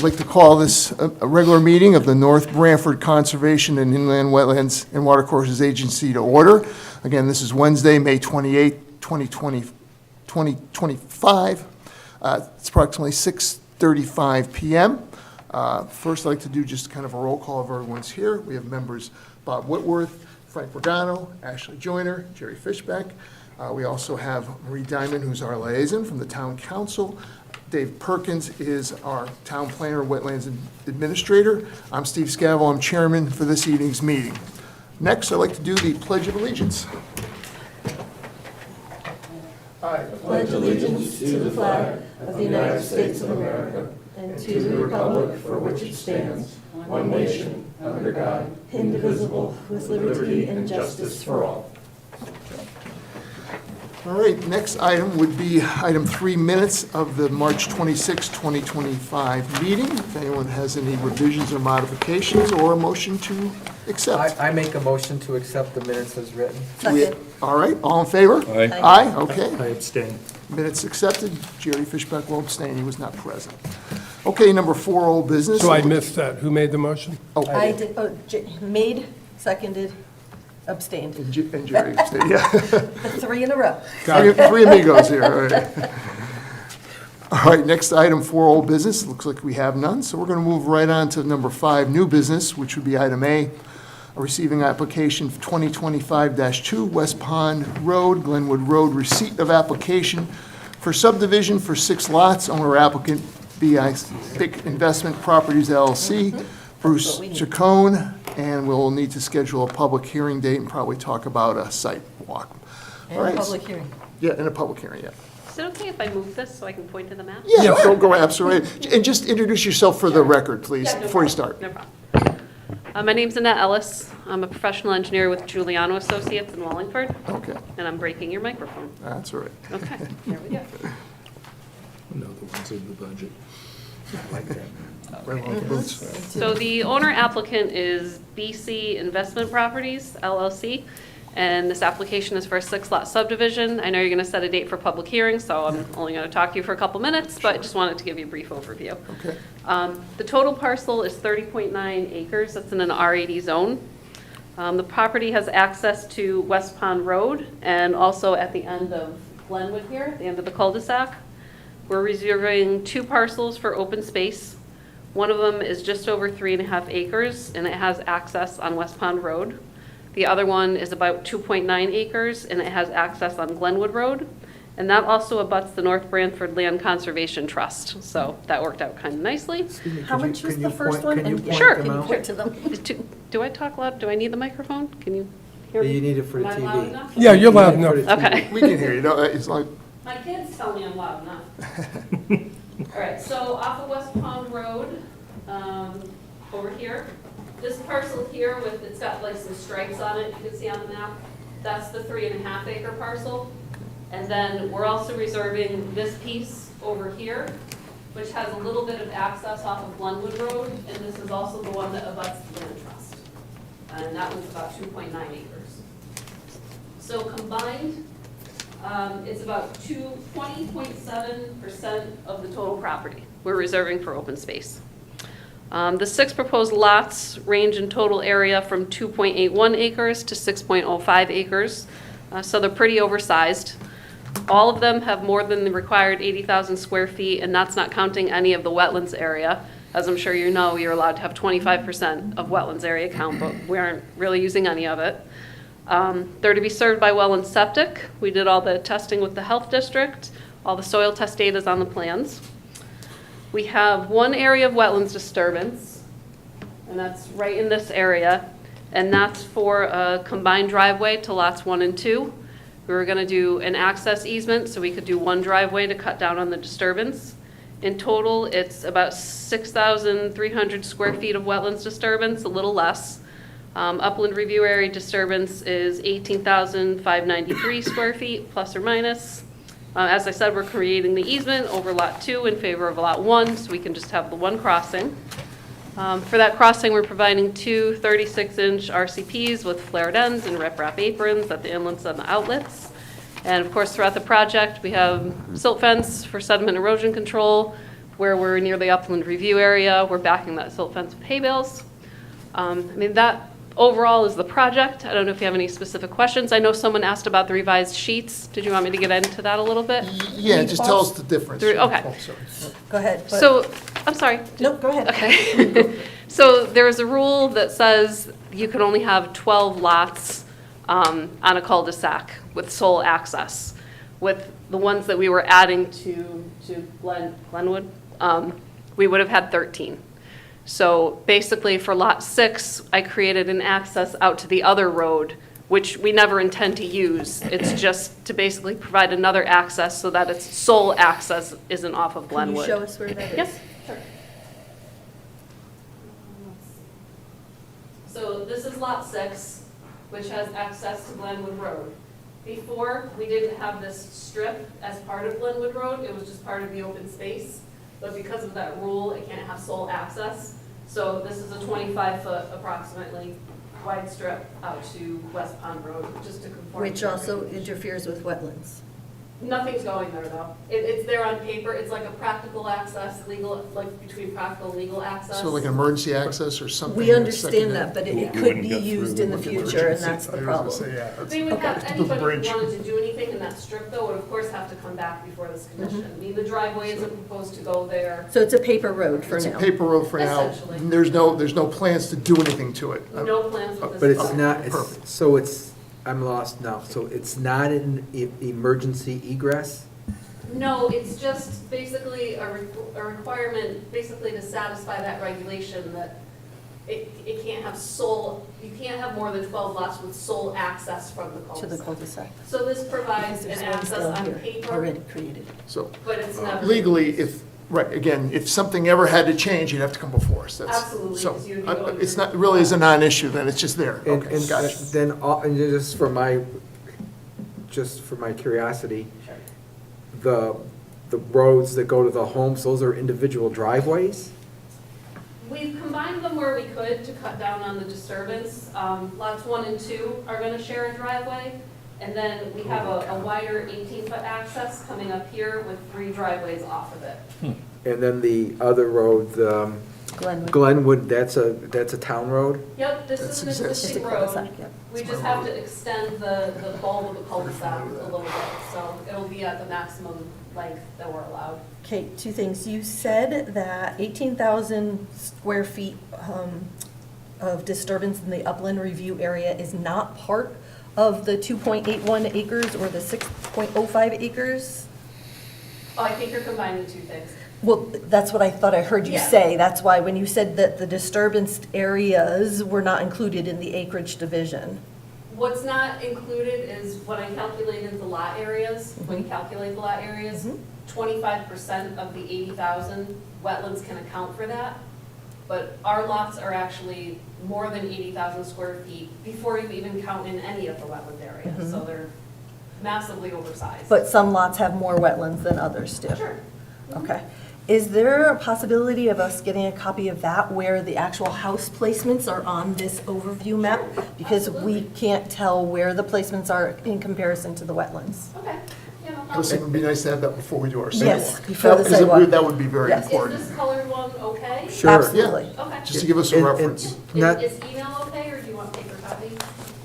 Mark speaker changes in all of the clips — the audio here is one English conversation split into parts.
Speaker 1: I'd like to call this a regular meeting of the North Branford Conservation and Inland Wetlands and Watercourses Agency to order. Again, this is Wednesday, May 28, 2025. It's approximately 6:35 p.m. First, I'd like to do just kind of a roll call of everyone's here. We have members Bob Whitworth, Frank Pagano, Ashley Joyner, Jerry Fishbeck. We also have Marie Diamond, who's our liaison from the Town Council. Dave Perkins is our Town Planner, Wetlands Administrator. I'm Steve Scavo. I'm Chairman for this evening's meeting. Next, I'd like to do the Pledge of Allegiance.
Speaker 2: I pledge allegiance to the flag of the United States of America and to the republic for which it stands, one nation, under God, indivisible, with liberty and justice for all.
Speaker 1: All right, next item would be item 3, minutes of the March 26, 2025 meeting. If anyone has any revisions or modifications or a motion to accept.
Speaker 3: I make a motion to accept the minutes as written.
Speaker 1: All right, all in favor?
Speaker 4: Aye.
Speaker 1: Aye, okay.
Speaker 4: I abstain.
Speaker 1: Minutes accepted. Jerry Fishbeck will abstain. He was not present. Okay, number 4, old business.
Speaker 4: So I missed that. Who made the motion?
Speaker 2: I did, made, seconded, abstained.
Speaker 1: And Jerry abstained, yeah.
Speaker 2: The 3 in a row.
Speaker 4: Got it.
Speaker 1: Three amigos here, all right. All right, next item, 4, old business. Looks like we have none, so we're going to move right on to number 5, new business, which would be item A, receiving application 2025-2, West Pond Road, Glenwood Road, receipt of application for subdivision for 6 lots, owner applicant BI Big Investment Properties LLC, Bruce Chacon, and we'll need to schedule a public hearing date and probably talk about a site walk.
Speaker 2: And
Speaker 1: All right.
Speaker 2: public hearing.
Speaker 1: Yeah, in a public hearing, yeah.
Speaker 5: Is it okay if I move this so I can point to the map?
Speaker 1: Yeah, go absolutely. And just introduce yourself for the record, please,
Speaker 5: Yeah, no
Speaker 1: before you
Speaker 5: problem.
Speaker 1: start.
Speaker 5: No problem. My name's Annette Ellis. I'm a professional engineer with Giuliano Associates in Wallingford,
Speaker 1: Okay,
Speaker 5: and I'm breaking your microphone.
Speaker 1: that's all right.
Speaker 5: Okay, here we go.
Speaker 4: Another one's in the budget.
Speaker 1: Right along the boots.
Speaker 5: So the owner applicant is BC Investment Properties LLC, and this application is for a 6-lot subdivision. I know you're going to set a date for public hearing, so I'm only going to talk to you for a couple minutes, but I just wanted to give you a brief overview.
Speaker 1: Okay,
Speaker 5: The total parcel is 30.9 acres. That's in an R80 zone. The property has access to West Pond Road and also at the end of Glenwood here, at the end of the cul-de-sac. We're reserving 2 parcels for open space. One of them is just over 3.5 acres, and it has access on West Pond Road. The other one is about 2.9 acres, and it has access on Glenwood Road. And that also abuts the North Branford Land Conservation Trust, so that worked out kind of nicely.
Speaker 2: How much was the first one?
Speaker 3: Can you
Speaker 2: And-
Speaker 3: point
Speaker 5: Sure.
Speaker 3: them
Speaker 2: Can you
Speaker 3: out?
Speaker 2: point to them?
Speaker 5: Do I talk loud? Do I need the microphone? Can you hear me?
Speaker 3: You need it for the
Speaker 5: Am I loud
Speaker 3: TV.
Speaker 5: enough?
Speaker 4: Yeah, you're loud
Speaker 3: You need it
Speaker 4: enough.
Speaker 3: for the
Speaker 5: Okay.
Speaker 1: we can hear you, no, it's like,
Speaker 5: My kids tell me I'm loud enough. All right, so off of West Pond Road, over here, this parcel here with, it's got like some stripes on it, you can see on the map. That's the 3.5 acre parcel. And then we're also reserving this piece over here, which has a little bit of access off of Glenwood Road, and this is also the one that abuts the land trust. And that one's about 2.9 acres. So combined, it's about 20.7% of the total property we're reserving for open space. The 6 proposed lots range in total area from 2.81 acres to 6.05 acres, so they're pretty oversized. All of them have more than the required 80,000 square feet, and that's not counting any of the wetlands area. As I'm sure you know, you're allowed to have 25% of wetlands area count, but we aren't really using any of it. They're to be served by well and septic. We did all the testing with the health district. All the soil test data is on the plans. We have 1 area of wetlands disturbance, and that's right in this area, and that's for a combined driveway to lots 1 and 2. We were going to do an access easement, so we could do 1 driveway to cut down on the disturbance. In total, it's about 6,300 square feet of wetlands disturbance, a little less. Upland review area disturbance is 18,593 square feet, plus or minus. As I said, we're creating the easement over Lot 2 in favor of Lot 1, so we can just have the 1 crossing. For that crossing, we're providing 2 36-inch RCPs with flared ends and riprap aprons at the inlets and the outlets. And of course, throughout the project, we have silt fence for sediment erosion control. where we're near the upland review area. We're backing that silt fence with hay bales. I mean, that overall is the project. I don't know if you have any specific questions. I know someone asked about the revised sheets. Did you want me to get into that a little bit?
Speaker 1: Yeah, just tell us the difference.
Speaker 5: Okay.
Speaker 1: Oh, sorry.
Speaker 2: Go ahead. but-
Speaker 5: So, I'm sorry.
Speaker 2: No, go ahead.
Speaker 5: Okay. So there is a rule that says you can only have 12 lots on a cul-de-sac with sole access. With the ones that we were adding to Glenwood, we would have had 13. So basically for lot 6, I created an access out to the other road, which we never intend to use. It's just to basically provide another access so that its sole access isn't off of
Speaker 2: Can you
Speaker 5: Glenwood.
Speaker 2: show us where that is?
Speaker 5: Yes, sure. So this is lot 6, which has access to Glenwood Road. Before, we didn't have this strip as part of Glenwood Road, it was just part of the open space. But because of that rule, it can't have sole access. So this is a 25-foot approximately wide strip out to West Pond Road, just to conform.
Speaker 2: Which
Speaker 5: to
Speaker 2: also
Speaker 5: regulation.
Speaker 2: interferes with wetlands.
Speaker 5: Nothing's going there, though. It's there on paper, it's like a practical access, legal, like between practical and legal access.
Speaker 1: So like an emergency access or something?
Speaker 2: We understand that, but it could be used in the future, and that's the problem.
Speaker 5: They would have,
Speaker 1: Okay. The bridge.
Speaker 5: anybody who wanted to do anything in that strip, though, would of course have to come back before this commission. I mean, the driveway isn't proposed to go there.
Speaker 2: So it's a paper road for
Speaker 1: It's a
Speaker 2: now.
Speaker 1: paper road for now.
Speaker 5: Essentially.
Speaker 1: There's no plans to do anything to it.
Speaker 5: No plans with this.
Speaker 3: But it's
Speaker 5: project.
Speaker 3: not,
Speaker 1: Perfect.
Speaker 3: so it's, I'm lost now. So it's not an emergency egress?
Speaker 5: No, it's just basically a requirement, basically to satisfy that regulation that it can't have you can't have more than 12 lots with sole access from the
Speaker 2: To the
Speaker 5: cul-de-sac.
Speaker 2: cul-de-sac.
Speaker 5: So this
Speaker 2: Because
Speaker 5: provides
Speaker 2: there's
Speaker 5: an
Speaker 2: one
Speaker 5: access
Speaker 2: still
Speaker 5: on
Speaker 2: here,
Speaker 5: paper,
Speaker 2: already created.
Speaker 1: So
Speaker 5: but it's never.
Speaker 1: legally, if, right, again, if something ever had to change, you'd have to come before us. That's-
Speaker 5: Absolutely,
Speaker 1: So,
Speaker 5: because you'd be going
Speaker 1: it's
Speaker 5: through-
Speaker 1: not, really is a non-issue, then it's just there.
Speaker 3: And,
Speaker 1: Okay,
Speaker 3: and
Speaker 1: gotcha.
Speaker 3: then, and just for my curiosity,
Speaker 5: Sure.
Speaker 3: the roads that go to the homes, those are individual driveways?
Speaker 5: We've combined them where we could to cut down on the disturbance. Lots 1 and 2 are going to share a driveway, and then we have a wider 18-foot access coming up here with 3 driveways off of it.
Speaker 3: And then the other road,
Speaker 2: Glenwood.
Speaker 3: Glenwood, that's a town road?
Speaker 5: Yep, this
Speaker 1: That's
Speaker 5: is an
Speaker 1: existing.
Speaker 2: Just a
Speaker 5: existing
Speaker 2: cul-de-sac,
Speaker 5: road.
Speaker 2: yeah.
Speaker 5: We just have to extend the bulb of the cul-de-sac a little bit, so it'll be at the maximum length that we're allowed.
Speaker 2: Okay, 2 things. You said that 18,000 square feet of disturbance in the upland review area is not part of the 2.81 acres or the 6.05 acres?
Speaker 5: Oh, I think you're combining 2 things.
Speaker 2: Well, that's what I thought I heard you
Speaker 5: Yeah.
Speaker 2: say. That's why when you said that the disturbance areas were not included in the acreage division.
Speaker 5: What's not included is when I calculated the lot areas, when you calculate the lot areas,
Speaker 2: Mhm.
Speaker 5: 25% of the 80,000, wetlands can account for that. But our lots are actually more than 80,000 square feet before you even count in any of the wetland areas. So they're massively oversized.
Speaker 2: But some lots have more wetlands than others do.
Speaker 5: Sure.
Speaker 2: Okay. Is there a possibility of us getting a copy of that where the actual house placements are on this overview map? Because we
Speaker 5: Absolutely.
Speaker 2: can't tell where the placements are in comparison to the wetlands.
Speaker 5: Okay, yeah, no
Speaker 1: I was
Speaker 5: problem.
Speaker 1: thinking it'd be nice to have that before we do our
Speaker 2: Yes,
Speaker 1: sidewalk.
Speaker 2: before the
Speaker 1: That is a-
Speaker 2: sidewalk.
Speaker 1: That would be very
Speaker 2: Yes.
Speaker 5: Is
Speaker 1: important,
Speaker 5: this colored one okay?
Speaker 3: Sure.
Speaker 2: Absolutely.
Speaker 5: Okay.
Speaker 1: just to give us a
Speaker 3: And-
Speaker 1: reference.
Speaker 3: Not,
Speaker 5: Is email okay, or do you want paper copy?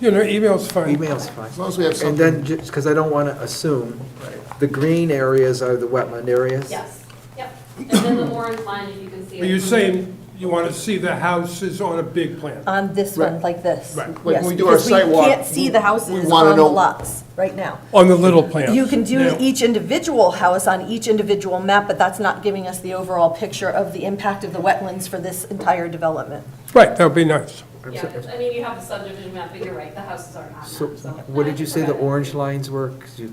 Speaker 4: You know, email's fine.
Speaker 3: email's fine.
Speaker 1: As long as we have
Speaker 3: And
Speaker 1: something.
Speaker 3: then, just, because I don't want to assume,
Speaker 1: Right.
Speaker 3: the green areas are the wetland areas?
Speaker 5: Yes, yep. And then the orange line, if you can see it.
Speaker 4: Are you saying you want to see the houses on a big plan?
Speaker 2: On this one,
Speaker 1: Right.
Speaker 2: like this.
Speaker 4: Right.
Speaker 1: Like when
Speaker 2: Yes,
Speaker 1: we do our
Speaker 2: because
Speaker 1: sidewalk,
Speaker 2: we can't see the
Speaker 1: we
Speaker 2: houses
Speaker 1: wanna
Speaker 2: on the
Speaker 1: know-
Speaker 2: lots right now.
Speaker 4: On the little plan?
Speaker 2: You can do
Speaker 4: Now-
Speaker 2: each individual house on each individual map, but that's not giving us the overall picture of the impact of the wetlands for this entire development.
Speaker 4: Right, that would be nice.
Speaker 5: Yeah, I mean, you have the subdivision map, but you're right, the houses aren't on
Speaker 3: So,
Speaker 5: that, so.
Speaker 3: what did you say the orange lines were? 'Cause you,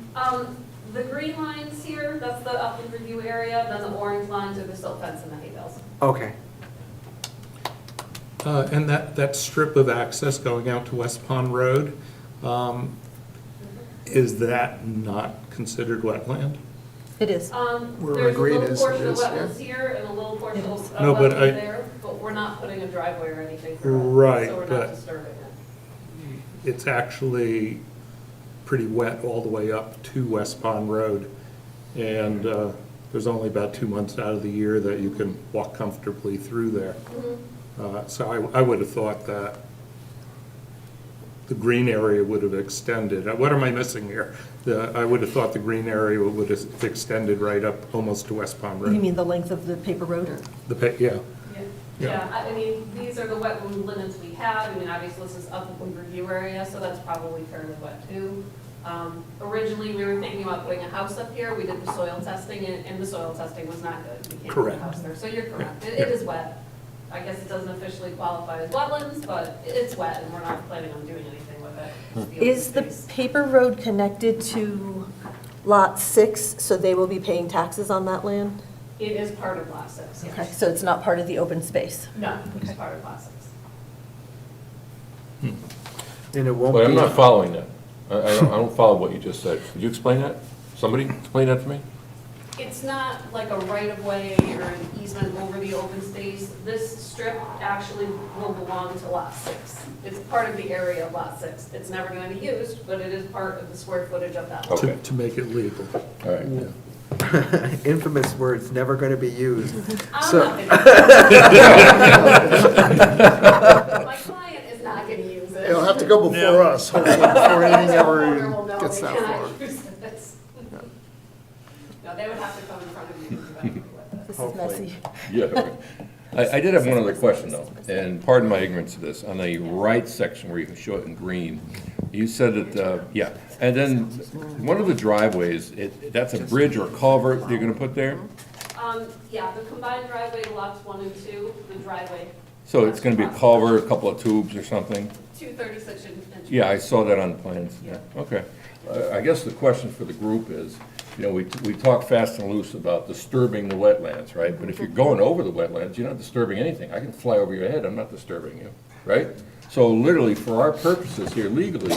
Speaker 5: The green lines here, that's the upland review area, then the orange lines are the silt fence and the hay bales.
Speaker 3: okay.
Speaker 6: And that strip of access going out to West Pond Road, is that not considered wetland?
Speaker 2: It is.
Speaker 1: Where
Speaker 5: There's a
Speaker 1: green
Speaker 5: little
Speaker 1: is,
Speaker 5: portion
Speaker 1: it
Speaker 5: of
Speaker 1: is,
Speaker 5: wetlands here and a little portion of
Speaker 6: No, but
Speaker 5: wetlands there, but we're not putting a driveway or anything through it.
Speaker 6: Right,
Speaker 5: So we're
Speaker 6: but-
Speaker 5: not disturbing it.
Speaker 6: It's actually pretty wet all the way up to West Pond Road. And there's only about 2 months out of the year that you can walk comfortably through there. So I would have thought that the green area would have extended. What am I missing here? I would have thought the green area would have extended right up almost to West Palm
Speaker 2: You
Speaker 6: Road.
Speaker 2: mean the length of the paper road?
Speaker 6: Yeah.
Speaker 5: Yeah, I mean, these are the wetland limits we have. I mean, obviously, this is upland review area, so that's probably fairly wet too. Originally, we were thinking about putting a house up here. We did the soil testing, and the soil testing was not good. We can't put a
Speaker 6: Correct.
Speaker 5: house there, so you're correct. It is wet. I guess it doesn't officially qualify as wetlands, but it's wet, and we're not planning on doing anything with it. It's the open
Speaker 2: Is the
Speaker 5: space.
Speaker 2: paper road connected to Lot 6, so they will be paying taxes on that land?
Speaker 5: It is part of Lot 6,
Speaker 2: Okay,
Speaker 5: yes.
Speaker 2: so it's not part of the open space?
Speaker 5: No, it's part of Lot 6.
Speaker 3: And it won't be.
Speaker 7: But I'm not following that. I don't follow what you just said. Could you explain that? Somebody explain that to me?
Speaker 5: It's not like a right-of-way or an easement over the open space. This strip actually will belong to Lot 6. It's part of the area of Lot 6. It's never going to be used, but it is part of the square footage of that lot.
Speaker 7: Okay.
Speaker 6: To make it legal.
Speaker 7: All right.
Speaker 3: Infamous words, never going to be used.
Speaker 5: I'm
Speaker 3: So-
Speaker 5: not gonna. My client is not going to use it.
Speaker 1: It'll have to go before us, hopefully, before anything ever
Speaker 5: Homeowner
Speaker 1: even
Speaker 5: will know
Speaker 1: gets
Speaker 5: they
Speaker 1: that
Speaker 5: cannot
Speaker 1: far.
Speaker 5: use this. No, they would have to come in front of you to evaluate it.
Speaker 2: This is messy.
Speaker 7: Yeah. right. I did have one other question though, and pardon my ignorance of this. On the right section where you can show it in green, you said that, yeah, and then one of the driveways, that's a bridge or culvert you're gonna put there?
Speaker 5: Yeah, the combined driveway to lots 1 and 2, the driveway.
Speaker 7: So it's gonna be a culvert, a couple of tubes or something?
Speaker 5: 236 inch.
Speaker 7: Yeah, I saw that on the plans. Yeah. Okay. I guess the question for the group is, you know, we talk fast and loose about disturbing the wetlands, right? But if you're going over the wetlands, you're not disturbing anything. I can fly over your head, I'm not disturbing you, right? So literally, for our purposes here legally,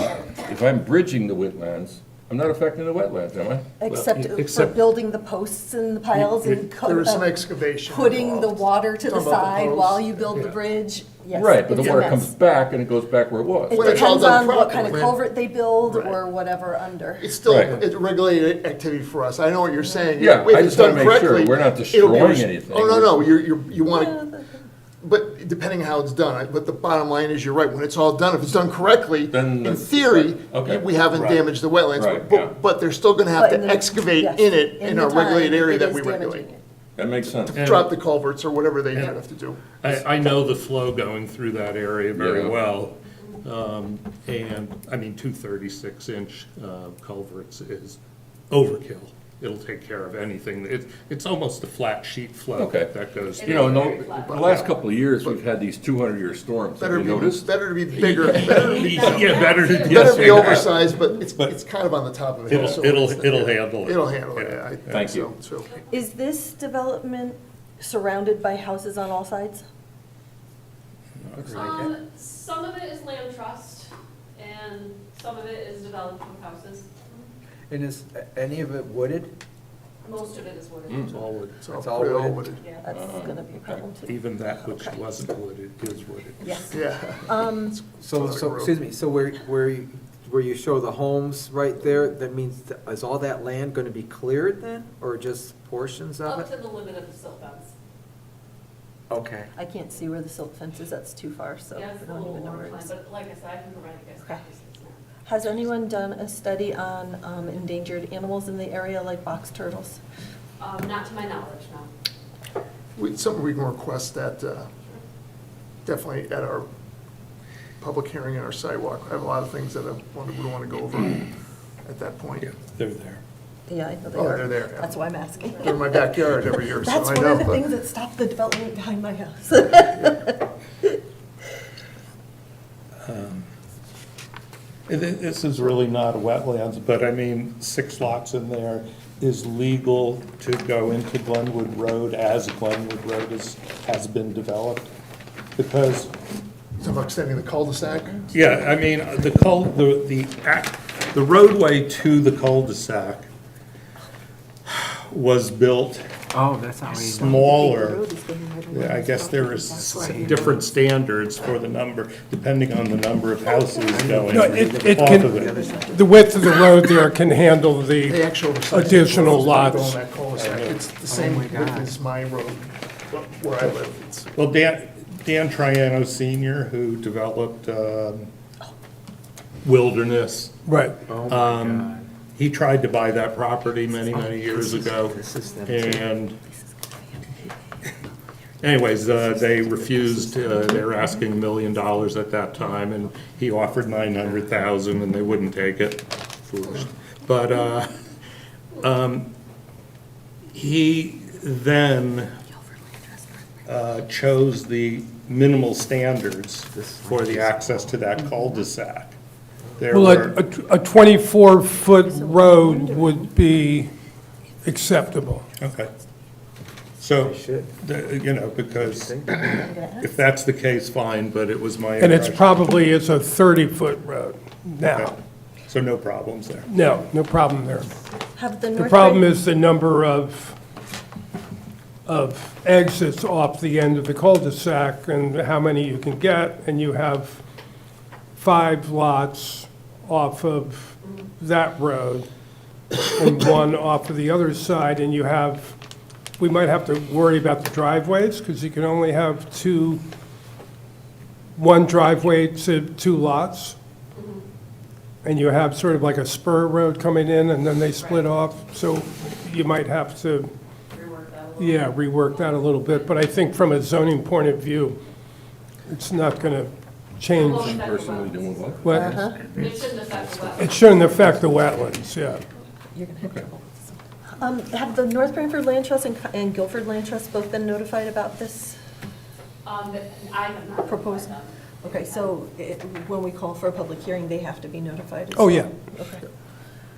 Speaker 7: if I'm bridging the wetlands, I'm not affecting the wetlands, am I?
Speaker 2: Except for
Speaker 6: except-
Speaker 2: building the posts and the piles and
Speaker 1: There was some excavation
Speaker 2: putting the
Speaker 1: involved.
Speaker 2: water to the
Speaker 1: Talking about the
Speaker 2: side
Speaker 1: posts?
Speaker 2: while you build the
Speaker 6: Yeah.
Speaker 2: bridge. Yes,
Speaker 7: Right, but the
Speaker 2: it's a
Speaker 7: water
Speaker 2: mess.
Speaker 7: comes back and it goes back where it was.
Speaker 2: It
Speaker 1: When it's all
Speaker 2: depends
Speaker 1: done
Speaker 2: on what kind of
Speaker 1: properly.
Speaker 2: culvert they build
Speaker 1: Right.
Speaker 2: or whatever under.
Speaker 1: It's still
Speaker 7: Right.
Speaker 1: a regulated activity for us. I know what you're saying.
Speaker 7: Yeah,
Speaker 1: If
Speaker 7: I
Speaker 1: it's
Speaker 7: just wanna
Speaker 1: done
Speaker 7: make sure
Speaker 1: correctly,
Speaker 7: we're not
Speaker 1: it'll be
Speaker 7: destroying anything.
Speaker 1: Oh, no, you want to, but depending on how it's done, but the bottom line is, you're right, when it's all done, if it's done correctly,
Speaker 7: Then
Speaker 1: in
Speaker 7: that's-
Speaker 1: theory,
Speaker 7: okay.
Speaker 1: we haven't
Speaker 6: Right.
Speaker 1: damaged the wetlands,
Speaker 7: Right, yeah.
Speaker 1: but they're still gonna have
Speaker 2: But in
Speaker 1: to
Speaker 2: the-
Speaker 1: excavate
Speaker 2: yes,
Speaker 1: in it, in
Speaker 2: the
Speaker 1: our regulated
Speaker 2: time,
Speaker 1: area
Speaker 2: it
Speaker 1: that
Speaker 2: is
Speaker 1: we
Speaker 2: damaging
Speaker 1: regulate.
Speaker 2: it.
Speaker 7: That makes sense.
Speaker 1: Drop the culverts or whatever they have to do.
Speaker 6: I know the flow going through that area very
Speaker 7: Yeah.
Speaker 6: well. And, I mean, 236-inch culverts is overkill. It'll take care of anything. It's almost a flat sheet flow
Speaker 7: Okay.
Speaker 6: that goes.
Speaker 5: It
Speaker 7: You know,
Speaker 5: is
Speaker 7: in
Speaker 5: very flat.
Speaker 7: the last couple of years, we've had these 200-year storms. Have
Speaker 1: Better
Speaker 7: you noticed?
Speaker 1: better to be bigger, better to be,
Speaker 6: Yeah, better to,
Speaker 1: better
Speaker 6: yes,
Speaker 1: to be
Speaker 6: yeah.
Speaker 1: oversized, but it's kind of on the top of the hill. so
Speaker 6: It'll
Speaker 1: it's-
Speaker 6: handle it.
Speaker 1: It'll handle it,
Speaker 6: Yeah.
Speaker 1: yeah. I
Speaker 7: Thank
Speaker 1: think
Speaker 7: you.
Speaker 1: so.
Speaker 2: Is this development surrounded by houses on all sides?
Speaker 5: Some of it is land trust, and some of it is developed with houses.
Speaker 3: And is any of it wooded?
Speaker 5: Most of it is wooded.
Speaker 7: Mm.
Speaker 6: It's all wood.
Speaker 1: So
Speaker 3: It's all
Speaker 1: pretty
Speaker 3: wooded.
Speaker 1: wooded.
Speaker 5: Yeah.
Speaker 2: That's gonna be a problem too.
Speaker 6: Even that which wasn't wooded is wooded.
Speaker 2: Yes.
Speaker 1: Yeah.
Speaker 3: So, excuse me, so where you show the homes right there, that means, is all that land gonna be cleared then, or just portions of
Speaker 5: Up
Speaker 3: it?
Speaker 5: to the limit of the silt fence.
Speaker 3: Okay.
Speaker 2: I can't see where the silt fence is, that's too far, so
Speaker 5: Yeah,
Speaker 2: I
Speaker 5: it's a
Speaker 2: don't
Speaker 5: little
Speaker 2: even know
Speaker 5: more
Speaker 2: where it
Speaker 5: plan,
Speaker 2: is.
Speaker 5: but like I said, I can provide you guys
Speaker 2: Okay.
Speaker 5: copies of this now.
Speaker 2: Has anyone done a study on endangered animals in the area, like box turtles?
Speaker 5: Not to my knowledge, no.
Speaker 1: Something we can request that, definitely at our public hearing and our sidewalk. I have a lot of things that I would want to go over at that point.
Speaker 6: Yeah, they're there.
Speaker 2: Yeah, I know they
Speaker 1: Oh,
Speaker 2: are.
Speaker 1: they're there, yeah.
Speaker 2: That's why I'm asking.
Speaker 1: They're in my backyard every year, so
Speaker 2: That's
Speaker 1: I
Speaker 2: one
Speaker 1: know.
Speaker 2: of the
Speaker 1: but-
Speaker 2: things that stopped the development behind my house.
Speaker 6: This is really not a wetlands, but I mean, 6 lots in there is legal to go into Glenwood Road as Glenwood Road has been developed. Because,
Speaker 1: So about extending the cul-de-sac?
Speaker 6: yeah, I mean, the roadway to the cul-de-sac was built
Speaker 3: Oh, that's how he.
Speaker 6: smaller, I guess there is different standards for the number, depending on the number of houses going
Speaker 4: No,
Speaker 6: off
Speaker 4: it
Speaker 6: of
Speaker 4: can,
Speaker 6: it.
Speaker 4: the width of the road there can handle
Speaker 1: The
Speaker 4: the,
Speaker 1: actual oversized
Speaker 4: Additional
Speaker 1: roads that go
Speaker 4: lots.
Speaker 1: on that cul-de-sac. It's the same width as my road, where I live. It's-
Speaker 6: Well, Dan Triano Senior, who developed Wilderness,
Speaker 4: right.
Speaker 3: Oh, my God.
Speaker 6: he tried to buy that property many, many years ago.
Speaker 3: This is them.
Speaker 6: And anyways, they refused, they were asking $1 million at that time, and he offered 900,000, and they wouldn't take it. Foolish. But he then chose the minimal standards for the access to that cul-de-sac. There
Speaker 4: Well,
Speaker 6: were,
Speaker 4: a 24-foot road would be acceptable.
Speaker 6: okay. So,
Speaker 3: Should.
Speaker 6: you know, because if that's the case, fine, but it was my
Speaker 4: And it's
Speaker 6: impression.
Speaker 4: probably, it's a 30-foot road now.
Speaker 6: Okay. So no problems there.
Speaker 4: No, no problem there.
Speaker 2: Have the
Speaker 4: The
Speaker 2: North
Speaker 4: problem
Speaker 2: Branch-
Speaker 4: is the number of exits off the end of the cul-de-sac and how many you can get, and you have 5 lots off of that road and 1 off of the other side, and you have, we might have to worry about the driveways, because you can only have 1 driveway to 2 lots. And you have sort of like a spur road coming in, and then they split off, so you might have to, yeah, rework that a little bit, but I think from a zoning point of view, it's not gonna change.
Speaker 7: Personally doing what?
Speaker 4: What,
Speaker 5: It shouldn't affect the wetlands.
Speaker 4: it shouldn't affect the wetlands, yeah.
Speaker 2: You're gonna have trouble. Have the North Branford Land Trust and Guilford Land Trust both been notified about this
Speaker 5: I have not.
Speaker 2: proposed? Okay, so when we call for a public hearing, they have to be notified as
Speaker 4: Oh,
Speaker 2: well?
Speaker 4: yeah.
Speaker 2: Okay.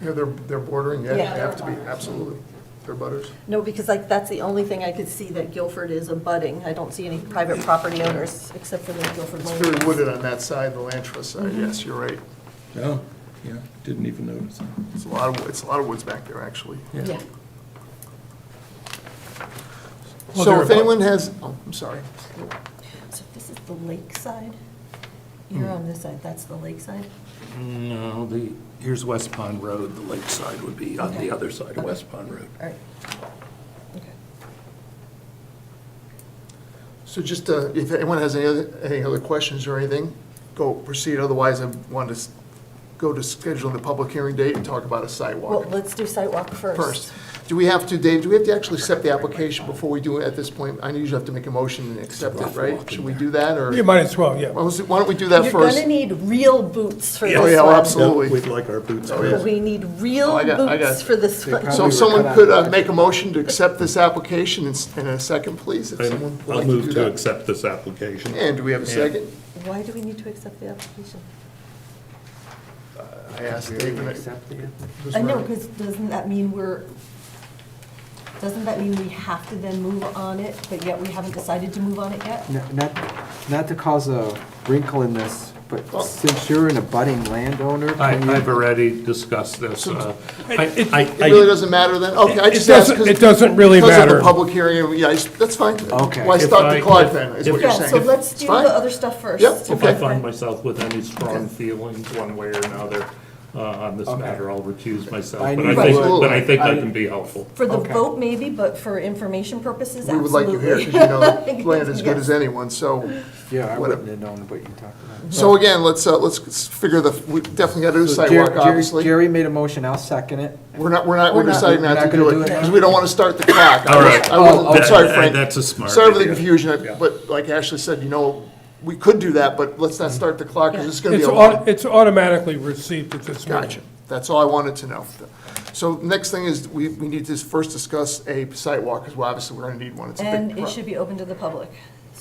Speaker 1: Yeah, they're bordering, yeah, they
Speaker 2: Yeah.
Speaker 1: have to be, absolutely. They're butters.
Speaker 2: No, because like, that's the only thing I could see that Guilford is abutting. I don't see any private property owners except for the Guilford
Speaker 1: It's
Speaker 2: Land
Speaker 1: very
Speaker 2: Trust.
Speaker 1: wooded on that side, the land trust side, yes, you're right.
Speaker 6: Oh, yeah, didn't even notice that.
Speaker 1: It's a lot of woods back there, actually.
Speaker 2: Yeah.
Speaker 4: Well,
Speaker 1: So
Speaker 4: they're
Speaker 1: if
Speaker 4: abu-
Speaker 1: anyone has, oh, I'm sorry.
Speaker 2: So this is the lake side? You're on this side, that's the lake side?
Speaker 6: No, here's West Pond Road, the lakeside would be on
Speaker 2: Okay.
Speaker 6: the other side of West Pond Road.
Speaker 2: All right. Okay.
Speaker 1: So just, if anyone has any other questions or anything, go proceed, otherwise I want to go to scheduling the public hearing date and talk about a
Speaker 2: Well,
Speaker 1: sidewalk
Speaker 2: let's do sidewalk first.
Speaker 1: first. Do we have to, Dave, do we have to actually accept the application before we do it at this point? I usually have to make a motion and accept it, right? Should we do that, or
Speaker 4: You might as well, yeah.
Speaker 1: why don't we do that
Speaker 2: You're
Speaker 1: first?
Speaker 2: gonna need real boots for this
Speaker 1: Oh,
Speaker 2: one.
Speaker 1: yeah, well, absolutely.
Speaker 6: We'd like our boots
Speaker 1: Oh,
Speaker 6: on.
Speaker 1: yeah.
Speaker 2: We need real
Speaker 1: Oh, I got-
Speaker 2: boots for this one.
Speaker 1: So
Speaker 3: Probably
Speaker 1: if someone
Speaker 3: were cut
Speaker 1: could
Speaker 3: out.
Speaker 1: make a motion to accept this application in a second, please, if someone would
Speaker 6: I'll
Speaker 1: like to
Speaker 6: move
Speaker 1: do
Speaker 6: to
Speaker 1: that.
Speaker 6: accept this application.
Speaker 1: And do we have a second?
Speaker 2: Why do we need to accept the application?
Speaker 1: I asked Dave, and
Speaker 3: Accept it?
Speaker 2: I know, because doesn't that mean we have to then move on it, but yet we haven't decided to move on it yet?
Speaker 3: Not to cause a wrinkle in this, but since you're an abutting landowner, can you?
Speaker 6: I've already discussed this.
Speaker 4: It
Speaker 1: it really doesn't matter then? Okay, I
Speaker 4: It
Speaker 1: just asked
Speaker 4: doesn't, it doesn't really
Speaker 1: because of
Speaker 4: matter.
Speaker 1: the public hearing, yeah, that's fine.
Speaker 3: Okay.
Speaker 1: Why
Speaker 6: If
Speaker 1: start the
Speaker 6: I-
Speaker 1: clock
Speaker 6: if-
Speaker 1: then, is what you're
Speaker 2: Yeah,
Speaker 1: saying?
Speaker 2: so let's
Speaker 1: It's
Speaker 2: do
Speaker 1: fine.
Speaker 2: the other stuff first.
Speaker 1: Yep,
Speaker 6: If I
Speaker 1: okay.
Speaker 6: find myself with any strong feelings one way or another on this
Speaker 3: Okay.
Speaker 6: matter, I'll recuse myself.
Speaker 3: I
Speaker 6: But
Speaker 3: knew
Speaker 6: I
Speaker 1: you
Speaker 6: think,
Speaker 1: would.
Speaker 6: but I think I can be helpful.
Speaker 2: For the
Speaker 3: Okay.
Speaker 2: vote maybe, but for information purposes,
Speaker 1: We would
Speaker 2: absolutely.
Speaker 1: like you here, because you know the land as good as anyone, so.
Speaker 3: Yeah, I
Speaker 1: Whatever.
Speaker 3: wouldn't have known what you talked about.
Speaker 1: So again, let's figure we definitely gotta do the
Speaker 3: So
Speaker 1: sidewalk,
Speaker 3: Jerry-
Speaker 1: obviously.
Speaker 3: Jerry made a motion, I'll second it.
Speaker 1: We're
Speaker 2: We're not-
Speaker 1: deciding
Speaker 3: we're
Speaker 1: not to
Speaker 3: not
Speaker 1: do
Speaker 3: gonna
Speaker 1: it,
Speaker 3: do it now?
Speaker 1: because we don't wanna start the clock.
Speaker 6: All right.
Speaker 1: I'm sorry,
Speaker 6: That-
Speaker 1: Frank.
Speaker 6: That's a smart
Speaker 1: Sorry for the
Speaker 6: idea.
Speaker 1: confusion,
Speaker 6: Yeah.
Speaker 1: but like Ashley said, we could do that, but let's not start the clock, because it's gonna be
Speaker 4: It's
Speaker 1: a lot.
Speaker 4: it's automatically received at this meeting.
Speaker 1: Gotcha. That's all I wanted to know. So next thing is, we need to first discuss a site walk, because obviously we're gonna need one. It's a big
Speaker 2: And it
Speaker 1: pro-
Speaker 2: should be open to the public.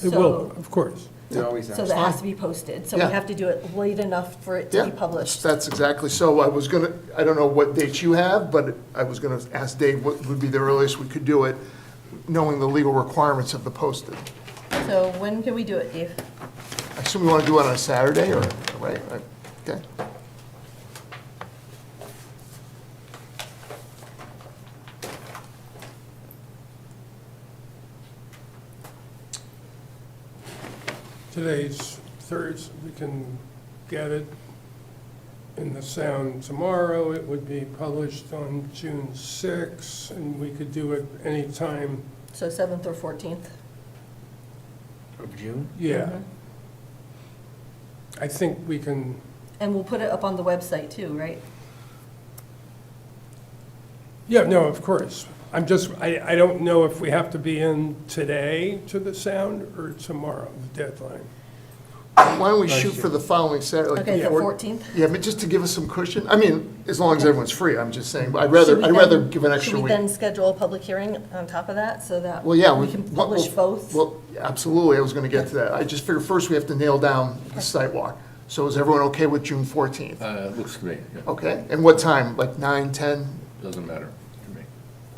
Speaker 4: It
Speaker 2: So-
Speaker 4: will, of course.
Speaker 3: It always
Speaker 2: So
Speaker 3: has.
Speaker 2: that has to be posted, so we
Speaker 1: Yeah.
Speaker 2: have to do it late enough for it to
Speaker 1: Yeah,
Speaker 2: be published.
Speaker 1: that's exactly, so I was gonna, I don't know what dates you have, but I was gonna ask Dave what would be the earliest we could do it, knowing the legal requirements of the posted.
Speaker 2: So when can we do it, Dave?
Speaker 1: I assume you wanna do it on a Saturday, or, right, okay.
Speaker 4: Today's Thursday, we can get it in the Sound tomorrow. It would be published on June 6th, and we could do it anytime.
Speaker 2: So 7th or 14th?
Speaker 3: Of June?
Speaker 4: Yeah. I think we can,
Speaker 2: And we'll put it up on the website too, right?
Speaker 4: yeah, no, of course. I don't know if we have to be in today to the Sound or tomorrow, the deadline.
Speaker 1: Why don't we shoot for the following Saturday? like
Speaker 2: Okay, the
Speaker 1: four-
Speaker 2: 14th?
Speaker 1: Yeah, but just to give us some cushion, I mean, as long as everyone's free, I'm just saying, but I'd
Speaker 2: Should we
Speaker 1: rather
Speaker 2: then-
Speaker 1: give an extra
Speaker 2: Should we
Speaker 1: week.
Speaker 2: then schedule a public hearing on top of that so that
Speaker 1: Well, yeah.
Speaker 2: we can publish both?
Speaker 1: Well, absolutely, I was gonna get to that. I just figured first we have to nail down the site walk. So is everyone okay with June 14th?
Speaker 7: Looks to me, yeah.
Speaker 1: Okay, and what time, like 9, 10?
Speaker 7: Doesn't matter to me.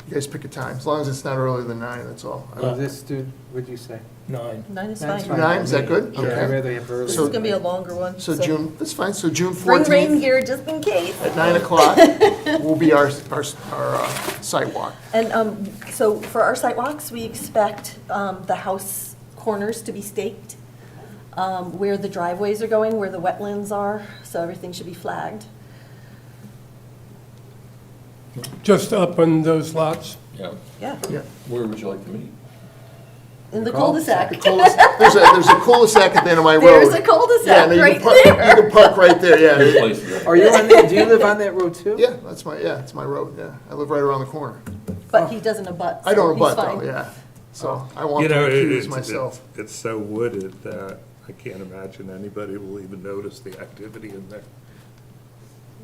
Speaker 1: You guys pick a time, as long as it's not earlier than 9, that's all.
Speaker 3: This, dude, what'd you say?
Speaker 8: 9.
Speaker 2: 9 is
Speaker 3: That's
Speaker 2: fine.
Speaker 1: 9, is that good?
Speaker 3: Yeah, I'd
Speaker 1: Okay.
Speaker 3: rather have early.
Speaker 2: This
Speaker 1: So-
Speaker 2: is gonna be a longer one.
Speaker 1: So June, that's fine, so June
Speaker 2: Bring rain
Speaker 1: 14th
Speaker 2: gear just in case.
Speaker 1: at 9 o'clock will be our site walk.
Speaker 2: And so for our site walks, we expect the house corners to be staked, where the driveways are going, where the wetlands are, so everything should be flagged.
Speaker 4: Just up on those lots?
Speaker 7: Yeah.
Speaker 2: Yeah,
Speaker 1: Yeah.
Speaker 7: Where would you like to meet?
Speaker 2: in the
Speaker 1: The
Speaker 2: cul-de-sac.
Speaker 1: There's a cul-de-sac at the end of my road.
Speaker 2: There's a
Speaker 1: Yeah,
Speaker 2: cul-de-sac
Speaker 1: no, you
Speaker 2: right
Speaker 1: can park- You
Speaker 2: there.
Speaker 1: can park right there, yeah.
Speaker 7: Good place to go.
Speaker 3: Are you on that, do you live on that road too?
Speaker 1: Yeah, it's my road, yeah. I live right around the corner.
Speaker 2: But he doesn't abut,
Speaker 1: I don't
Speaker 2: so he's
Speaker 1: abut though,
Speaker 2: fine.
Speaker 1: yeah. So I want
Speaker 6: You
Speaker 1: to
Speaker 6: know,
Speaker 1: accuse myself.
Speaker 6: it's so wooded that I can't imagine anybody will even notice the activity in there.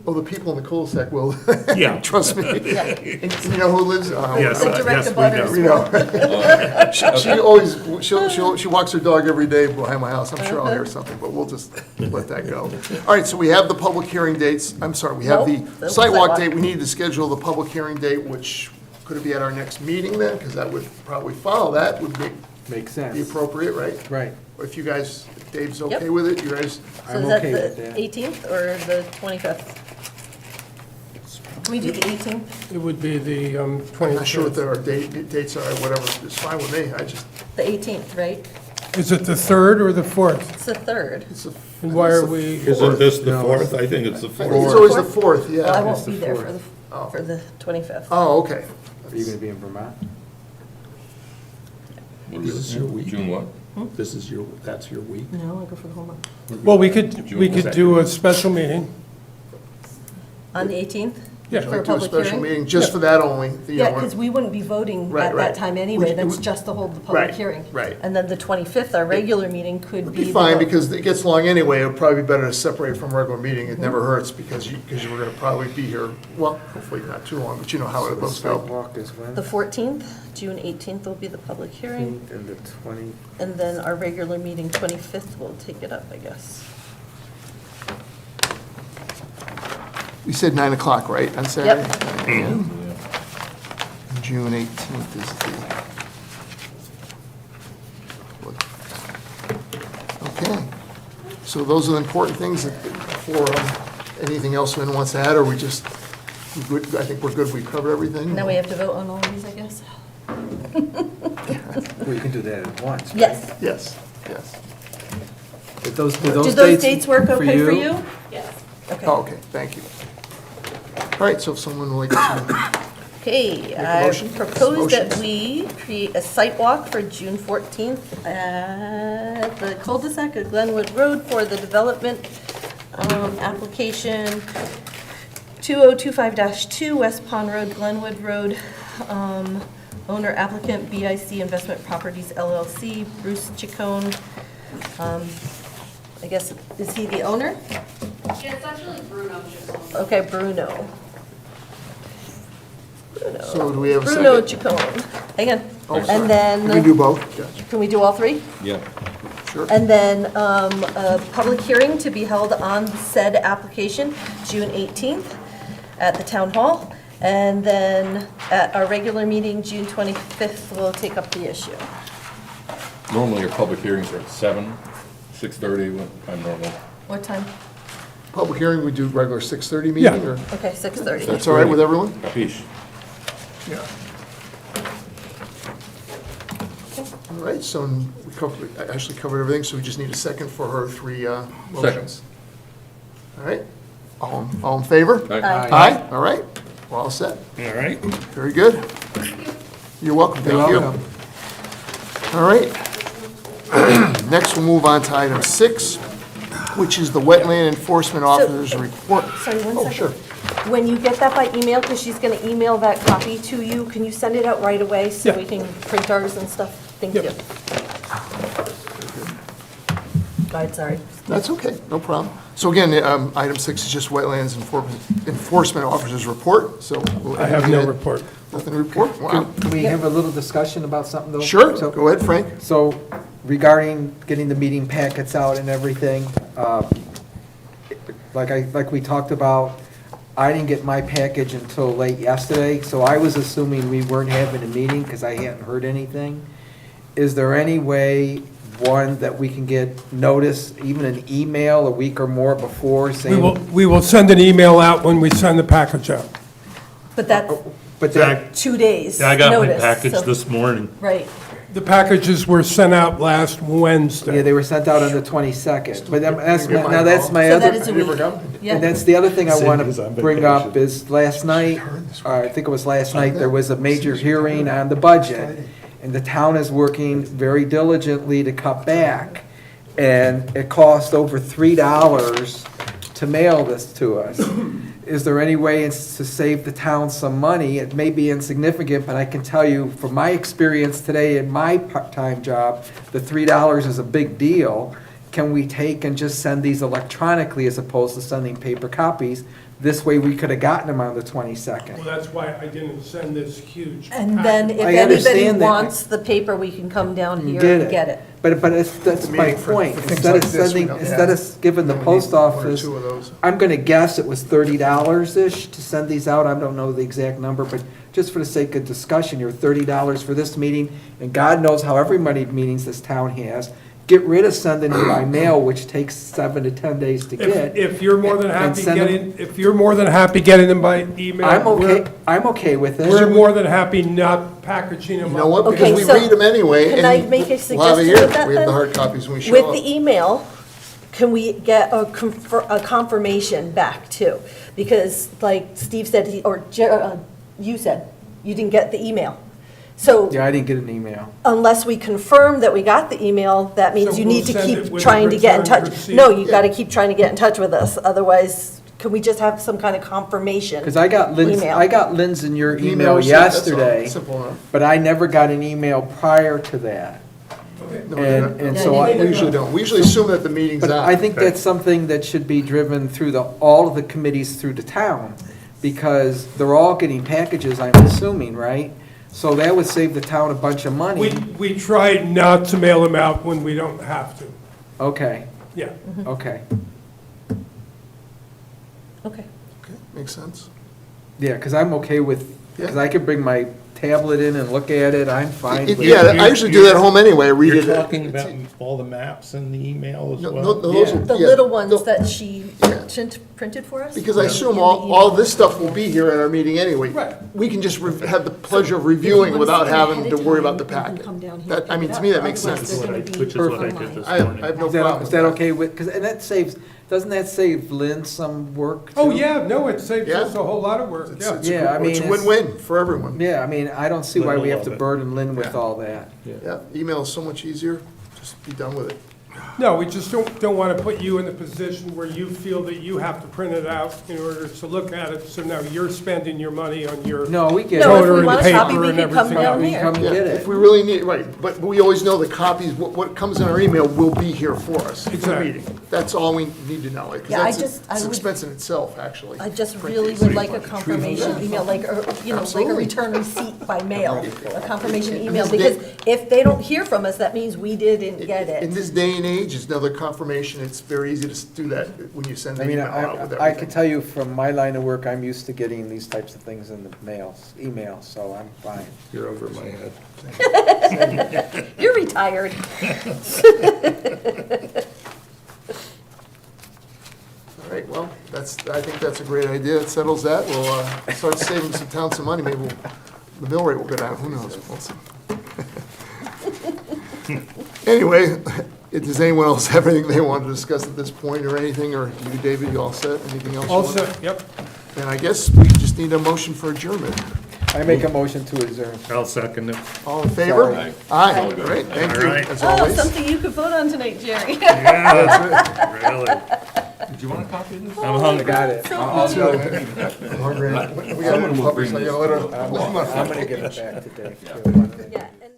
Speaker 1: Oh, the people in the cul-de-sac will,
Speaker 6: Yeah.
Speaker 1: trust me.
Speaker 2: Yeah.
Speaker 1: And you know who lives?
Speaker 6: Yes,
Speaker 2: The direct
Speaker 6: yes, we know.
Speaker 2: abutters.
Speaker 1: You know. She always, she walks her dog every day behind my house. I'm sure I'll hear something, but we'll just let that go. All right, so we have the public hearing dates. I'm sorry, we have
Speaker 2: Nope,
Speaker 1: the
Speaker 2: the
Speaker 1: sidewalk
Speaker 2: sidewalk.
Speaker 1: date. We need to schedule the public hearing date, which could it be at our next meeting then? Because that would probably follow that, would
Speaker 3: Makes
Speaker 1: be
Speaker 3: sense.
Speaker 1: appropriate, right?
Speaker 3: Right.
Speaker 1: Or if you guys, if Dave's okay
Speaker 2: Yep.
Speaker 1: with it, you guys,
Speaker 2: So
Speaker 3: I'm
Speaker 2: is that
Speaker 3: okay with
Speaker 2: the
Speaker 3: that.
Speaker 2: 18th or the 25th? Can we do the 18th?
Speaker 4: It would be the
Speaker 1: I'm not sure what
Speaker 4: 25th.
Speaker 1: their dates are, whatever, it's fine with me. I just,
Speaker 2: The 18th, right?
Speaker 4: Is it the 3rd or the 4th?
Speaker 2: It's the 3rd.
Speaker 1: it's a.
Speaker 4: And why are we,
Speaker 8: Isn't this the
Speaker 3: No.
Speaker 8: 4th? I think it's the
Speaker 1: I think
Speaker 8: 4th.
Speaker 1: it's always the 4th,
Speaker 2: Well, I
Speaker 1: yeah.
Speaker 2: won't
Speaker 3: the
Speaker 2: be there for
Speaker 3: 4th.
Speaker 1: Oh.
Speaker 2: for the 25th.
Speaker 1: Oh, okay.
Speaker 3: Are you gonna be in Vermont?
Speaker 7: What
Speaker 6: This
Speaker 7: is
Speaker 6: is
Speaker 7: it?
Speaker 6: your week.
Speaker 7: June what?
Speaker 6: This is that's your week?
Speaker 2: No, I go for the whole month.
Speaker 4: well, we could do a special meeting.
Speaker 2: On the 18th?
Speaker 4: Yeah.
Speaker 2: For a
Speaker 1: Like do a
Speaker 2: public
Speaker 1: special
Speaker 2: hearing?
Speaker 1: meeting just for that only. you
Speaker 2: Yeah,
Speaker 1: know,
Speaker 2: because we wouldn't be voting
Speaker 1: Right,
Speaker 2: at
Speaker 1: right.
Speaker 2: that time anyway,
Speaker 1: Which-
Speaker 2: that's just to hold the
Speaker 1: Right,
Speaker 2: public hearing.
Speaker 1: right.
Speaker 2: And then the 25th, our regular meeting could
Speaker 1: It'd
Speaker 2: be.
Speaker 1: be
Speaker 2: the
Speaker 1: fine,
Speaker 2: vote.
Speaker 1: because it gets long anyway, it'd probably be better to separate from regular meeting, it never hurts, because you were gonna probably be here, well, hopefully not too long, but you know how it
Speaker 3: The
Speaker 1: goes go.
Speaker 3: sidewalk is when?
Speaker 2: The 14th, June 18th will be the public hearing,
Speaker 3: And the 20,
Speaker 2: and then our regular meeting, 25th, will take it up, I guess.
Speaker 1: We said 9 o'clock, right, on Saturday?
Speaker 2: Yep.
Speaker 1: And June 18th is the. Okay, so those are the important things for, anything else anyone wants to add, or we just, we good? I think we're good, we covered everything?
Speaker 2: Now we have to vote on all of these, I guess?
Speaker 3: well, you can do that at once. right?
Speaker 2: Yes.
Speaker 1: Yes, yes.
Speaker 3: If those, do
Speaker 2: Do
Speaker 3: those
Speaker 2: those dates work okay for you?
Speaker 5: Yes.
Speaker 2: Okay.
Speaker 1: Oh, okay, thank you. All right, so if someone would like to,
Speaker 2: Okay,
Speaker 1: a
Speaker 2: I
Speaker 1: motion?
Speaker 2: propose that
Speaker 1: Motion.
Speaker 2: we create a site walk for June 14th at the cul-de-sac of Glenwood Road for the development application 2025-2 West Pond Road, Glenwood Road. Owner applicant BIC Investment Properties LLC, Bruce Chacon. I guess, is he the owner?
Speaker 5: Yeah, it's actually Bruno Chacon.
Speaker 2: Okay, Bruno.
Speaker 1: so do we have a
Speaker 2: Bruno
Speaker 1: second?
Speaker 2: Chacon. Hang on.
Speaker 1: Oh, sorry.
Speaker 2: And then.
Speaker 1: Can we do both? Gotcha.
Speaker 2: Can we do all three?
Speaker 7: Yeah.
Speaker 1: Sure.
Speaker 2: And then a public hearing to be held on said application, June 18th, at the town hall. And then at our regular meeting, June 25th, we'll take up the issue.
Speaker 7: Normally your public hearings are at 7, 6:30, what time normal?
Speaker 2: What time?
Speaker 1: Public hearing, we do regular 6:30 meeting,
Speaker 4: Yeah.
Speaker 1: or?
Speaker 2: Okay, 6:30.
Speaker 1: That's all right with everyone?
Speaker 7: Capiche?
Speaker 1: Yeah. All right, so I actually covered everything, so we just need a second for her three motions. All right, all in favor?
Speaker 7: Aye.
Speaker 1: Aye, all right, we're all set.
Speaker 6: All right.
Speaker 1: Very good. You're welcome, thank you.
Speaker 3: welcome.
Speaker 1: All right. Next, we'll move on to item 6, which is the Wetland Enforcement Officer's report.
Speaker 2: Sorry, one
Speaker 1: Oh,
Speaker 2: second.
Speaker 1: sure.
Speaker 2: When you get that by email, because she's going to email that copy to you, can you send it out right away so
Speaker 4: Yeah.
Speaker 2: we can print ours and stuff? Thank
Speaker 4: Yep.
Speaker 2: you. Go ahead, sorry.
Speaker 1: That's okay, no problem. So again, item 6 is just Wetlands Enforcement Officer's report, so. we'll-
Speaker 4: I have no report.
Speaker 1: Nothing to report? Wow.
Speaker 3: Can we have a little discussion about something though?
Speaker 1: Sure,
Speaker 3: So-
Speaker 1: go ahead, Frank.
Speaker 3: So regarding getting the meeting packets out and everything, like we talked about, I didn't get my package until late yesterday, so I was assuming we weren't having a meeting because I hadn't heard anything. Is there any way, one, that we can get notice, even an email a week or more before saying?
Speaker 4: We will send an email out when we send the package out.
Speaker 2: But that's
Speaker 3: But that,
Speaker 2: 2 days
Speaker 6: Yeah, I got my
Speaker 2: notice,
Speaker 6: package
Speaker 2: so-
Speaker 6: this morning.
Speaker 2: Right.
Speaker 4: The packages were sent out last
Speaker 3: yeah,
Speaker 4: Wednesday.
Speaker 3: they were sent out on the 22nd, but that's,
Speaker 1: Get mine
Speaker 3: now that's my
Speaker 2: So
Speaker 3: other.
Speaker 2: that is a
Speaker 1: I never
Speaker 2: week.
Speaker 1: got one.
Speaker 3: And
Speaker 2: Yeah.
Speaker 3: that's the other thing I want
Speaker 6: Cindy's
Speaker 3: to
Speaker 6: on
Speaker 3: bring up
Speaker 6: vacation.
Speaker 3: is last night, or I think it was last night, there was a major hearing on the budget. And the town is working very diligently to cut back. And it cost over $3 to mail this to us. Is there any way to save the town some money? It may be insignificant, but I can tell you from my experience today in my part-time job, the $3 is a big deal. Can we take and just send these electronically as opposed to sending paper copies? This way we could have gotten them on the 22nd.
Speaker 4: Well, that's why I didn't send this huge.
Speaker 2: And then if
Speaker 3: I
Speaker 2: anybody
Speaker 3: understand that.
Speaker 2: wants the paper, we can come down here
Speaker 3: Get
Speaker 2: and get it.
Speaker 3: But that's my
Speaker 1: meeting for
Speaker 3: point.
Speaker 1: things
Speaker 3: Instead
Speaker 1: like
Speaker 3: of
Speaker 1: this, we
Speaker 3: sending,
Speaker 1: don't
Speaker 3: instead
Speaker 1: have-
Speaker 3: of giving the
Speaker 1: we only
Speaker 3: post
Speaker 1: need one or
Speaker 3: office,
Speaker 1: two of those.
Speaker 3: I'm gonna guess it was $30-ish to send these out. I don't know the exact number, but just for the sake of discussion, you're $30 for this meeting, and God knows how every many meetings this town has. Get rid of sending it by mail, which takes 7 to 10 days to get.
Speaker 4: If you're more than
Speaker 3: And
Speaker 4: happy
Speaker 3: send them-
Speaker 4: getting, if you're more than happy getting them by email.
Speaker 3: I'm okay with it.
Speaker 4: We're more than happy not packaging them
Speaker 1: You
Speaker 4: up.
Speaker 1: know what,
Speaker 2: Okay,
Speaker 1: because we
Speaker 2: so
Speaker 1: read them anyway.
Speaker 2: can
Speaker 1: and
Speaker 2: I make a
Speaker 1: we'll have it
Speaker 2: suggestion
Speaker 1: here.
Speaker 2: with that
Speaker 1: We have the
Speaker 2: then?
Speaker 1: hard copies when we show
Speaker 2: With
Speaker 1: up.
Speaker 2: the email, can we get a confirmation back too? Because like Steve said, you said, you didn't get the email. So
Speaker 3: Yeah, I didn't get an email.
Speaker 2: unless we confirm that we got the email, that means
Speaker 4: So
Speaker 2: you
Speaker 4: we'll
Speaker 2: need to
Speaker 4: send it
Speaker 2: keep
Speaker 4: with
Speaker 2: trying to get in
Speaker 4: return
Speaker 2: touch.
Speaker 4: receipt.
Speaker 2: No, you gotta keep trying to get in touch with us, otherwise, can we just have some kind of confirmation?
Speaker 3: Because I got
Speaker 2: Email.
Speaker 3: Lynn's in your
Speaker 1: Email
Speaker 3: email
Speaker 1: receipt, that's all.
Speaker 3: yesterday,
Speaker 1: Simple enough.
Speaker 3: but I never got an email prior to that.
Speaker 1: No,
Speaker 3: And
Speaker 2: Yeah,
Speaker 3: so I.
Speaker 1: we usually don't. We usually assume that the meeting's on.
Speaker 3: But I think that's something that should be driven through all of the committees through the town, because they're all getting packages, I'm assuming, right? So that would save the town a bunch of money.
Speaker 4: We try not to mail them out when we don't have to.
Speaker 3: Okay,
Speaker 4: Yeah.
Speaker 3: okay.
Speaker 2: Okay.
Speaker 1: Okay, makes sense.
Speaker 3: Yeah, because I'm okay with, because
Speaker 1: Yeah.
Speaker 3: I could bring my tablet in and look at it, I'm fine with it.
Speaker 1: Yeah, I usually do that at home anyway, read
Speaker 6: You're
Speaker 1: it.
Speaker 6: talking about all the maps in the email as
Speaker 1: No,
Speaker 6: well?
Speaker 1: those are-
Speaker 2: The
Speaker 1: yeah,
Speaker 2: little ones
Speaker 1: the-
Speaker 2: that she
Speaker 1: Yeah.
Speaker 2: printed for us?
Speaker 1: Because I assume
Speaker 2: In the
Speaker 1: all
Speaker 2: email.
Speaker 1: this stuff will be here at our meeting anyway.
Speaker 4: Right.
Speaker 1: We can just have the pleasure of reviewing without having to worry about the packet. That, I mean, to me, that makes
Speaker 2: Otherwise,
Speaker 1: sense.
Speaker 2: they're gonna be
Speaker 6: Which is what I
Speaker 2: online.
Speaker 6: did this
Speaker 1: I have
Speaker 6: morning.
Speaker 1: no
Speaker 3: Is
Speaker 1: problem
Speaker 3: that,
Speaker 1: with
Speaker 3: is that okay with, because, and that saves, doesn't that save Lynn some work too?
Speaker 4: Oh, yeah, no, it saves
Speaker 1: Yeah.
Speaker 4: us a whole lot of work,
Speaker 1: It's-
Speaker 4: yeah.
Speaker 1: it's a
Speaker 3: Yeah, I
Speaker 1: good- It's a
Speaker 3: mean, it's-
Speaker 1: win-win for everyone.
Speaker 3: Yeah, I mean, I don't see why
Speaker 6: Lynn
Speaker 3: we
Speaker 6: will
Speaker 3: have to
Speaker 6: love it.
Speaker 3: burden Lynn with
Speaker 1: Yeah.
Speaker 3: all that.
Speaker 1: Yeah, email is so much easier, just be done with it.
Speaker 4: No, we just don't want to put you in the position where you feel that you have to print it out in order to look at it, so now you're spending your money on your.
Speaker 3: No, we get
Speaker 2: No,
Speaker 3: it.
Speaker 2: if
Speaker 4: Voter
Speaker 2: we
Speaker 4: and
Speaker 2: want a
Speaker 4: paper
Speaker 2: copy, we
Speaker 4: and
Speaker 2: can come
Speaker 4: everything
Speaker 2: down
Speaker 4: else.
Speaker 3: We
Speaker 2: here.
Speaker 3: can come and
Speaker 1: Yeah,
Speaker 3: get
Speaker 1: if
Speaker 3: it.
Speaker 1: we really need, right, but we always know the copies, what comes in our email will be here for us for the
Speaker 4: Exactly.
Speaker 1: meeting. That's all we need to know, because
Speaker 2: Yeah, I
Speaker 1: that's,
Speaker 2: just- I
Speaker 1: it's
Speaker 2: would-
Speaker 1: expense in itself, actually.
Speaker 2: I just
Speaker 1: Print
Speaker 2: really
Speaker 1: these.
Speaker 2: would like a confirmation email, like, like a
Speaker 1: Absolutely.
Speaker 2: return receipt by mail, a confirmation
Speaker 1: In
Speaker 2: email,
Speaker 1: this day-
Speaker 2: because if they don't hear from us, that means we didn't get
Speaker 1: In
Speaker 2: it.
Speaker 1: this day and age, it's another confirmation, it's very easy to do that when you send
Speaker 3: I
Speaker 1: an
Speaker 3: mean,
Speaker 1: email out with
Speaker 3: I
Speaker 1: everything.
Speaker 3: can tell you from my line of work, I'm used to getting these types of things in the email, so I'm fine.
Speaker 6: You're over my head.
Speaker 2: You're retired.
Speaker 1: All right, well, I think that's a great idea, it settles that, we'll start saving some town some money, maybe the bill rate will go down, who knows, we'll see. Anyway, does anyone else have anything they want to discuss at this point or anything? Or you, David, you all set? Anything else? you want?
Speaker 4: Also, yep.
Speaker 1: And I guess we just need a motion for adjournment.
Speaker 3: I make a motion to adjourn.
Speaker 6: I'll second it.
Speaker 1: All in favor?
Speaker 3: Sorry.
Speaker 1: Aye, great, thank you,
Speaker 6: All right.
Speaker 1: as
Speaker 2: Oh,
Speaker 1: always.
Speaker 2: something you could vote on tonight, Jerry.
Speaker 6: Yeah, really.
Speaker 7: Did you want a copy of this?
Speaker 6: I'm hungry.
Speaker 3: Got it. I'll do it.
Speaker 1: I'm hungry. We got to
Speaker 7: Someone will
Speaker 1: publish,
Speaker 7: bring
Speaker 1: I
Speaker 7: this
Speaker 1: gotta let her.
Speaker 7: to a-
Speaker 3: I'm gonna give it back to Dave, too.
Speaker 2: Yeah, and